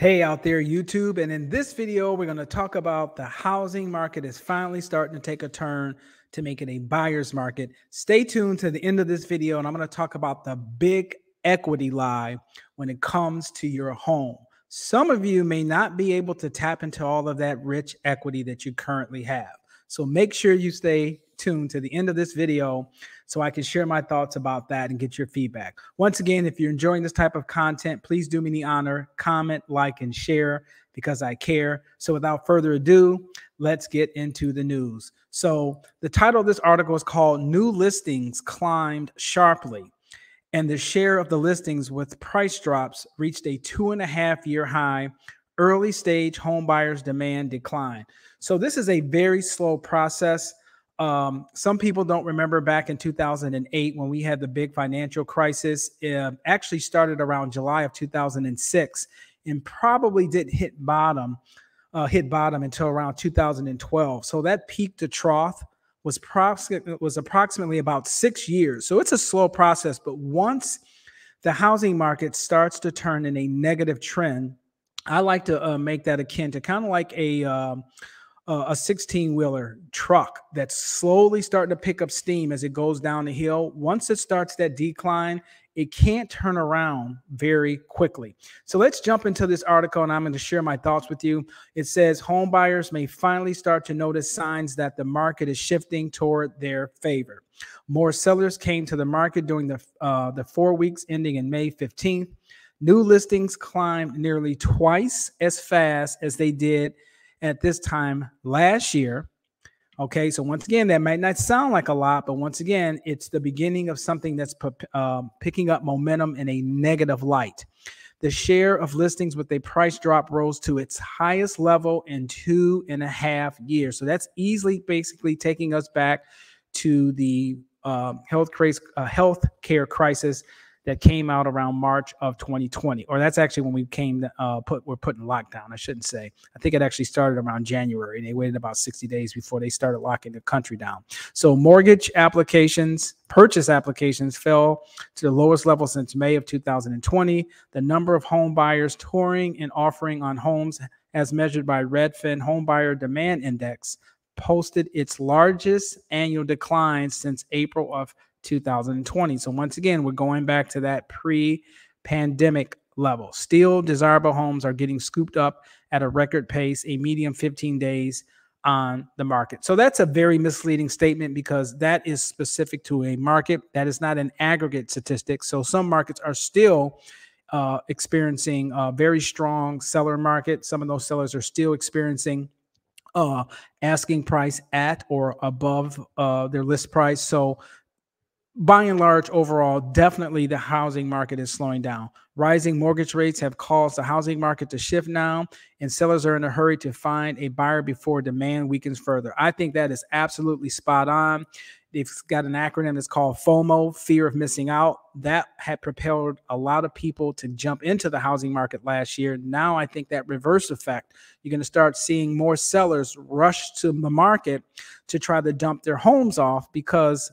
Hey out there, YouTube. And in this video, we're going to talk about the housing market is finally starting to take a turn to make it a buyer's market. Stay tuned to the end of this video, and I'm going to talk about the big equity lie when it comes to your home. Some of you may not be able to tap into all of that rich equity that you currently have. So make sure you stay tuned to the end of this video so I can share my thoughts about that and get your feedback. Once again, if you're enjoying this type of content, please do me the honor, comment, like, and share because I care. So without further ado, let's get into the news. So the title of this article is called New Listings Climbed Sharply, and the share of the listings with price drops reached a 2.5-year high. Early stage home buyers demand decline. So this is a very slow process. Some people don't remember back in 2008 when we had the big financial crisis. It actually started around July of 2006 and probably didn't hit bottom until around 2012. So that peak to trough was approximately about 6 years. So it's a slow process. But once the housing market starts to turn in a negative trend, I like to make that akin to kind of like a 16-wheeler truck that's slowly starting to pick up steam as it goes down the hill. Once it starts that decline, it can't turn around very quickly. So let's jump into this article, and I'm going to share my thoughts with you. It says home buyers may finally start to notice signs that the market is shifting toward their favor. More sellers came to the market during the 4 weeks ending in May 15th. New listings climbed nearly twice as fast as they did at this time last year. Okay, so once again, that might not sound like a lot, but once again, it's the beginning of something that's picking up momentum in a negative light. The share of listings with a price drop rose to its highest level in 2.5 years. So that's easily basically taking us back to the healthcare crisis that came out around March of 2020, or that's actually when we we're put in lockdown. I shouldn't say. I think it actually started around January, and they waited about 60 days before they started locking the country down. So mortgage applications, purchase applications fell to the lowest level since May of 2020. The number of home buyers touring and offering on homes, as measured by Redfin Home Buyer Demand Index, posted its largest annual decline since April of 2020. So once again, we're going back to that pre-pandemic level. Still, desirable homes are getting scooped up at a record pace, a median 15 days on the market. So that's a very misleading statement because that is specific to a market. That is not an aggregate statistic. So some markets are still experiencing a very strong seller market. Some of those sellers are still experiencing asking price at or above their list price. So by and large, overall, definitely the housing market is slowing down. Rising mortgage rates have caused the housing market to shift now, and sellers are in a hurry to find a buyer before demand weakens further. I think that is absolutely spot on. They've got an acronym that's called FOMO, fear of missing out. That had propelled a lot of people to jump into the housing market last year. Now I think that reverse effect, you're going to start seeing more sellers rush to the market to try to dump their homes off because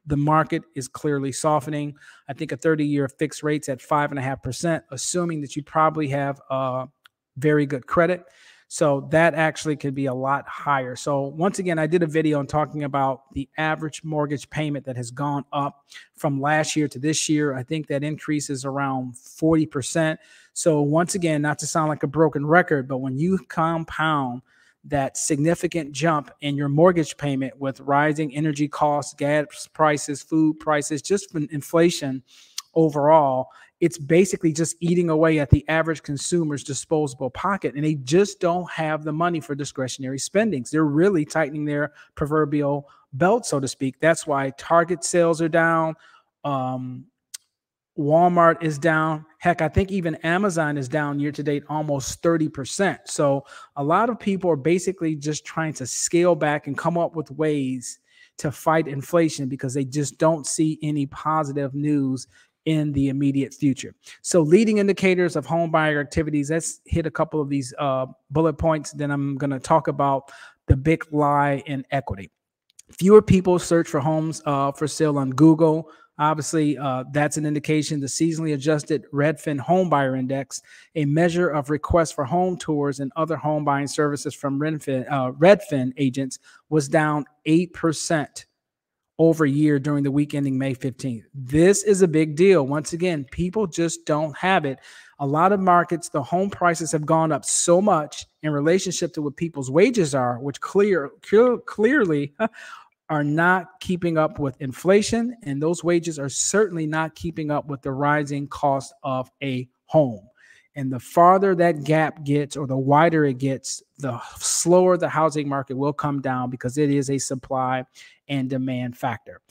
the market is clearly softening. I think a 30-year fixed rate's at 5.5%, assuming that you probably have very good credit. So that actually could be a lot higher. So once again, I did a video on talking about the average mortgage payment that has gone up from last year to this year. I think that increase is around 40%. So once again, not to sound like a broken record, but when you compound that significant jump in your mortgage payment with rising energy costs, gas prices, food prices, just from inflation overall, it's basically just eating away at the average consumer's disposable pocket. And they just don't have the money for discretionary spendings. They're really tightening their proverbial belt, so to speak. That's why Target sales are down. Walmart is down. Heck, I think even Amazon is down year to date almost 30%. So a lot of people are basically just trying to scale back and come up with ways to fight inflation because they just don't see any positive news in the immediate future. So leading indicators of home buyer activities, let's hit a couple of these bullet points. Then I'm going to talk about the big lie in equity. Fewer people search for homes for sale on Google. Obviously, that's an indication. The seasonally adjusted Redfin Home Buyer Index, a measure of requests for home tours and other home buying services from Redfin agents, was down 8% over a year during the week ending May 15th. This is a big deal. Once again, people just don't have it. A lot of markets, the home prices have gone up so much in relationship to what people's wages are, which clearly are not keeping up with inflation, and those wages are certainly not keeping up with the rising cost of a home. And the farther that gap gets, or the wider it gets, the slower the housing market will come down, because it is a supply and demand factor.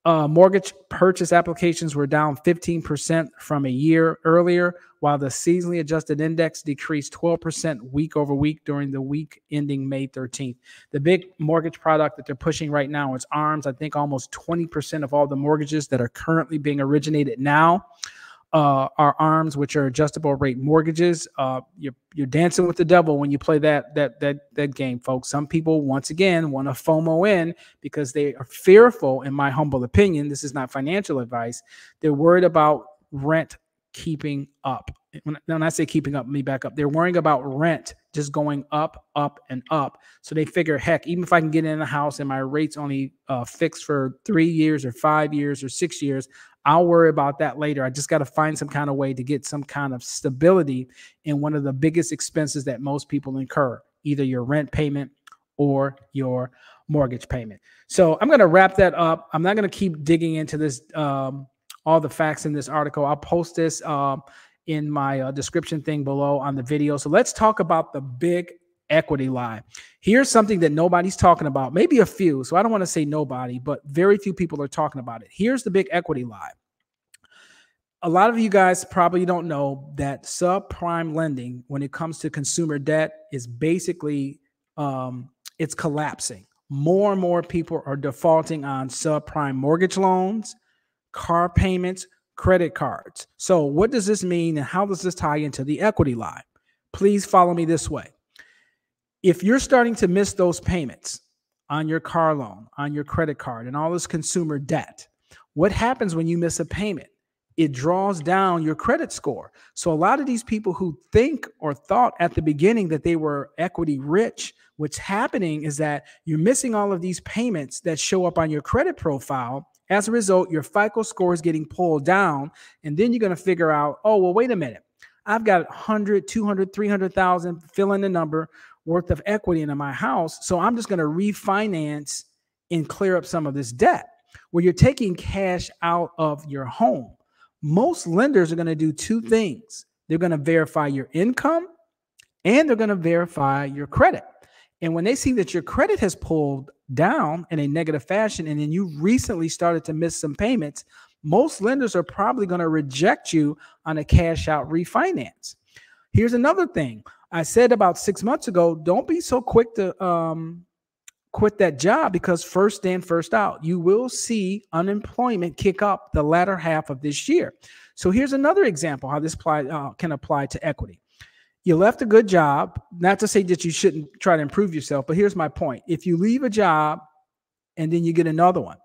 Mortgage purchase applications were down 15% from a year earlier, while the seasonally adjusted index decreased 12% week over week during the week ending May 13th. The big mortgage product that they're pushing right now is ARMs. I think almost 20% of all the mortgages that are currently being originated now are ARMs, which are adjustable rate mortgages. You're dancing with the devil when you play that game, folks. Some people, once again, want to FOMO in because they are fearful, in my humble opinion. This is not financial advice. They're worried about rent keeping up. When I say keeping up, let me back up. They're worrying about rent just going up, up, and up. So they figure, heck, even if I can get in a house and my rate's only fixed for 3 years or 5 years or 6 years, I'll worry about that later. I just got to find some kind of way to get some kind of stability in one of the biggest expenses that most people incur, either your rent payment or your mortgage payment. So I'm going to wrap that up. I'm not going to keep digging into this, all the facts in this article. I'll post this in my description thing below on the video. So let's talk about the big equity lie. Here's something that nobody's talking about, maybe a few. So I don't want to say nobody, but very few people are talking about it. Here's the big equity lie. A lot of you guys probably don't know that subprime lending, when it comes to consumer debt, is basically it's collapsing. More and more people are defaulting on subprime mortgage loans, car payments, credit cards. So what does this mean, and how does this tie into the equity lie? Please follow me this way. If you're starting to miss those payments on your car loan, on your credit card, and all this consumer debt, what happens when you miss a payment? It draws down your credit score. So a lot of these people who think or thought at the beginning that they were equity rich, what's happening is that you're missing all of these payments that show up on your credit profile. As a result, your FICO score is getting pulled down. And then you're going to figure out, oh, well, wait a minute. I've got 100, 200, 300,000, fill in the number, worth of equity into my house. So I'm just going to refinance and clear up some of this debt. Where you're taking cash out of your home. Most lenders are going to do two things. They're going to verify your income, and they're going to verify your credit. And when they see that your credit has pulled down in a negative fashion, and then you recently started to miss some payments, most lenders are probably going to reject you on a cash out refinance. Here's another thing. I said about 6 months ago, don't be so quick to quit that job, because first in, first out. You will see unemployment kick up the latter half of this year. So here's another example how this can apply to equity. You left a good job, not to say that you shouldn't try to improve yourself, but here's my point. If you leave a job and then you get another one,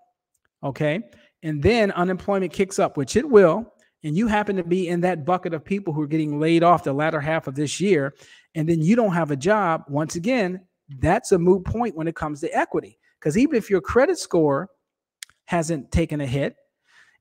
okay, and then unemployment kicks up, which it will, and you happen to be in that bucket of people who are getting laid off the latter half of this year, and then you don't have a job, once again, that's a moot point when it comes to equity. Because even if your credit score hasn't taken a hit,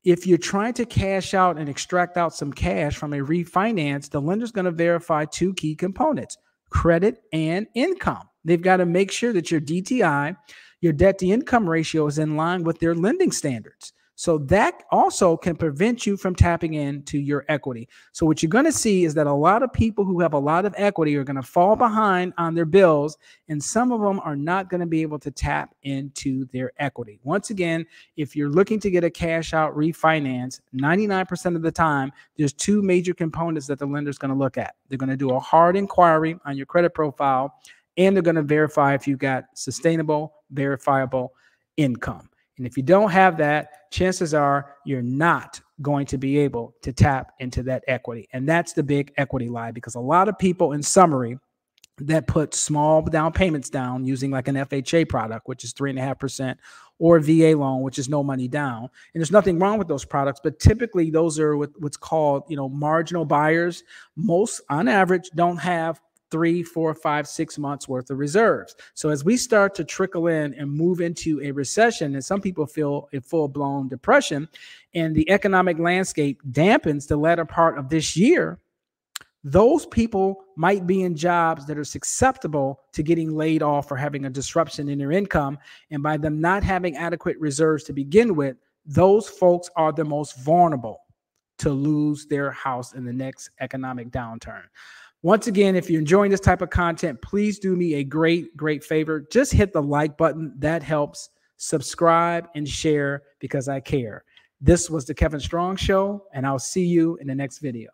if you're trying to cash out and extract out some cash from a refinance, the lender's going to verify two key components, credit and income. They've got to make sure that your DTI, your debt to income ratio, is in line with their lending standards. So that also can prevent you from tapping into your equity. So what you're going to see is that a lot of people who have a lot of equity are going to fall behind on their bills, and some of them are not going to be able to tap into their equity. Once again, if you're looking to get a cash out refinance, 99% of the time, there's two major components that the lender's going to look at. They're going to do a hard inquiry on your credit profile, and they're going to verify if you've got sustainable, verifiable income. And if you don't have that, chances are you're not going to be able to tap into that equity. And that's the big equity lie, because a lot of people, in summary, that put small down payments down using like an FHA product, which is 3.5%, or a VA loan, which is no money down. And there's nothing wrong with those products, but typically those are what's called, marginal buyers. Most on average don't have 3, 4, 5, 6 months worth of reserves. So as we start to trickle in and move into a recession, and some people feel a full-blown depression, and the economic landscape dampens the latter part of this year, those people might be in jobs that are susceptible to getting laid off or having a disruption in their income. And by them not having adequate reserves to begin with, those folks are the most vulnerable to lose their house in the next economic downturn. Once again, if you're enjoying this type of content, please do me a great favor. Just hit the like button. That helps. Subscribe and share because I care. This was the Kevin Strong Show, and I'll see you in the next video.